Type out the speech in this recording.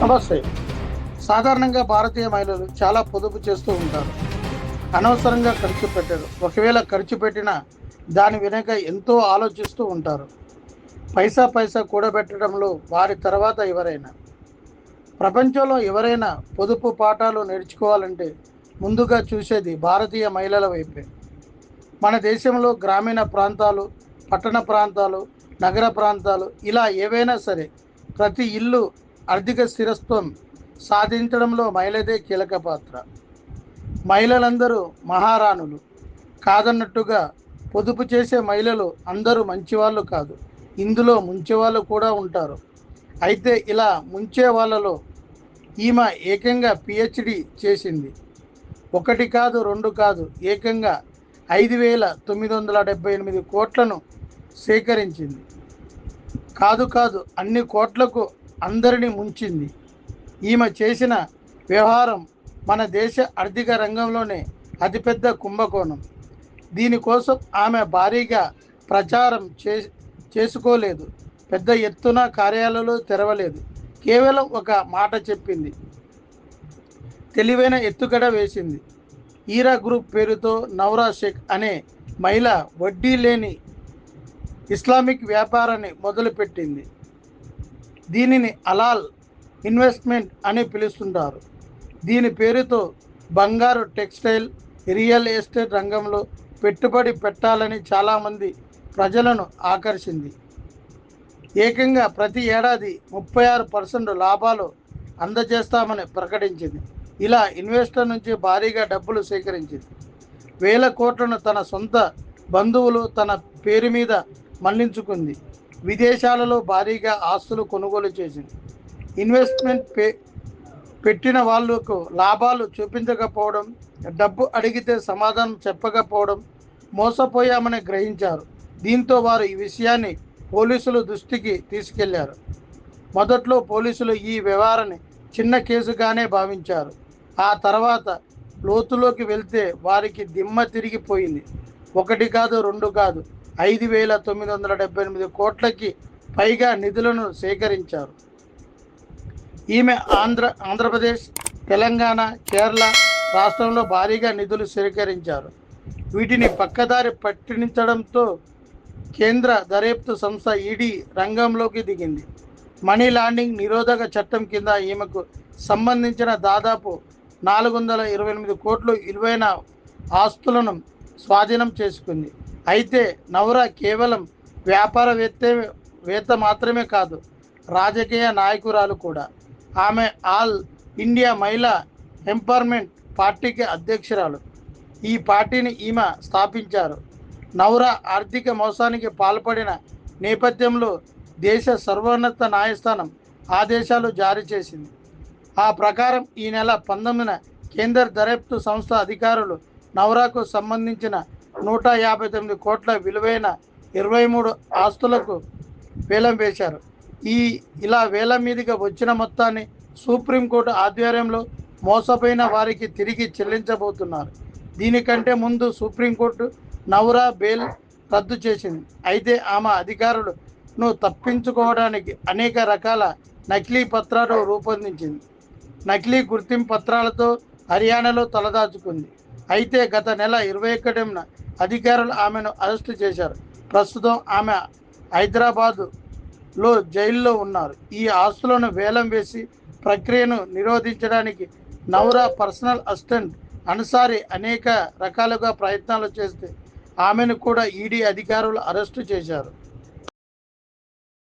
నమస్తే. సాధారణంగా భారతీయ మహిళలు చాలా పొదుపు చేస్తూ ఉంటారు. అనవసరంగా ఖర్చు పెట్టరు. ఒకవేళ ఖర్చు పెట్టినా దాని వెనుక ఎంతో ఆలోచిస్తూ ఉంటారు. పైసా పైసా కూడబెట్టడంలో వారి తర్వాత ఎవరైనా. ప్రపంచంలో ఎవరైనా పొదుపు పాఠాలు నేర్చుకోవాలంటే ముందుగా చూసేది భారతీయ మహిళల వైపే. మన దేశంలో గ్రామీణ ప్రాంతాలు, పట్టణ ప్రాంతాలు, నగర ప్రాంతాలు ఇలా ఏవైనా సరే ప్రతి ఇల్లు ఆర్థిక స్థిరత్వం సాధించడంలో మహిళదే కీలక పాత్ర. మహిళలందరూ మహారాణులు కాదన్నట్టుగా పొదుపు చేసే మహిళలు అందరూ మంచివాళ్ళు కాదు. ఇందులో ముంచేవాళ్ళు కూడా ఉంటారు. అయితే ఇలా ముంచే వాళ్ళలో ఈమె ఏకంగా పిహెచ్డి చేసింది. ఒకటి కాదు, రెండు కాదు, ఏకంగా 5,978 కోట్లను సేకరించింది. కాదు కాదు, అన్ని కోట్లకు అందరినీ ముంచింది. ఈమె చేసిన వ్యవహారం మన దేశ ఆర్థిక రంగంలోనే అతిపెద్ద కుంభకోణం. దీనికోసం ఆమె భారీగా ప్రచారం చేసుకోలేదు. పెద్ద ఎత్తున కార్యాలయాలు తెరవలేదు. కేవలం ఒక మాట చెప్పింది. తెలివైన ఎత్తుగడ వేసింది. ఈరా గ్రూప్ పేరుతో నౌరా షేక్ అనే మహిళ వడ్డీ లేని ఇస్లామిక్ వ్యాపారాన్ని మొదలుపెట్టింది. దీనిని అలాల్ ఇన్వెస్ట్మెంట్ అని పిలుస్తుంటారు. దీని పేరుతో బంగారు, టెక్స్టైల్, రియల్ ఎస్టేట్ రంగంలో పెట్టుబడి పెట్టాలని చాలామంది ప్రజలను ఆకర్షింది. ఏకంగా ప్రతి ఏడాది 36% లాభాలు అందజేస్తామని ప్రకటించింది. ఇలా ఇన్వెస్టర్ నుంచి భారీగా డబ్బులు సేకరించింది. వేల కోట్లను తన సొంత బంధువులు తన పేరు మీద మళ్లించుకుంది. విదేశాలలో భారీగా ఆస్తులు కొనుగోలు చేసింది. ఇన్వెస్ట్మెంట్ పెట్టిన వాళ్లకు లాభాలు చూపించకపోవడం, డబ్బు అడిగితే సమాధానం చెప్పకపోవడం, మోసపోయామని గ్రహించారు. దీంతో వారు ఈ విషయాన్ని పోలీసుల దృష్టికి తీసుకెళ్లారు. మొదట్లో పోలీసులు ఈ వ్యవహారాన్ని చిన్న కేసుగానే భావించారు. ఆ తర్వాత లోతులోకి వెళ్తే వారికి దిమ్మ తిరిగిపోయింది. ఒకటి కాదు, రెండు కాదు, 5,978 కోట్లకి పైగా నిధులను సేకరించారు. ఈమె ఆంధ్రప్రదేశ్, తెలంగాణ, కేరళ రాష్ట్రంలో భారీగా నిధులు సేకరించారు. వీటిని పక్కదారి పట్టించడంతో కేంద్ర దర్యాప్తు సంస్థ ఈడీ రంగంలోకి దిగింది. మనీ లాండరింగ్ నిరోధక చట్టం కింద ఈమెకు సంబంధించిన దాదాపు 428 కోట్లు విలువైన ఆస్తులను స్వాధీనం చేసుకుంది. అయితే నౌరా కేవలం వ్యాపారవేత్త మాత్రమే కాదు, రాజకీయ నాయకురాలు కూడా. ఆమె ఆల్ ఇండియా మహిళా ఎంపవర్మెంట్ పార్టీకి అధ్యక్షురాలు. ఈ పార్టీని ఈమె స్థాపించారు. నౌరా ఆర్థిక మోసానికి పాల్పడిన నేపథ్యంలో దేశ సర్వోన్నత న్యాయస్థానం ఆదేశాలు జారీ చేసింది. ఆ ప్రకారం ఈ నెల 19న కేంద్ర దర్యాప్తు సంస్థ అధికారులు నౌరాకు సంబంధించిన 159 కోట్ల విలువైన 23 ఆస్తులకు వేలం వేశారు. ఇలా వేలం మీదుగా వచ్చిన మొత్తాన్ని సుప్రీంకోర్టు ఆధ్వర్యంలో మోసపోయిన వారికి తిరిగి చెల్లించబోతున్నారు. దీనికంటే ముందు సుప్రీంకోర్టు నౌరా బెయిల్ రద్దు చేసింది. అయితే ఆమె అధికారులను తప్పించుకోవడానికి అనేక రకాల నకిలీ పత్రాలు రూపొందించింది. నకిలీ గుర్తింపు పత్రాలతో హర్యానాలో తలదాచుకుంది. అయితే గత నెల 21న అధికారులు ఆమెను అరెస్టు చేశారు. ప్రస్తుతం ఆమె హైదరాబాదులో జైల్లో ఉన్నారు. ఈ ఆస్తులను వేలం వేసి ప్రక్రియను నిరోధించడానికి నౌరా పర్సనల్ అసిస్టెంట్ అన్సారీ అనేక రకాలుగా ప్రయత్నాలు చేస్తే ఆమెను కూడా ఈడీ అధికారులు అరెస్టు చేశారు.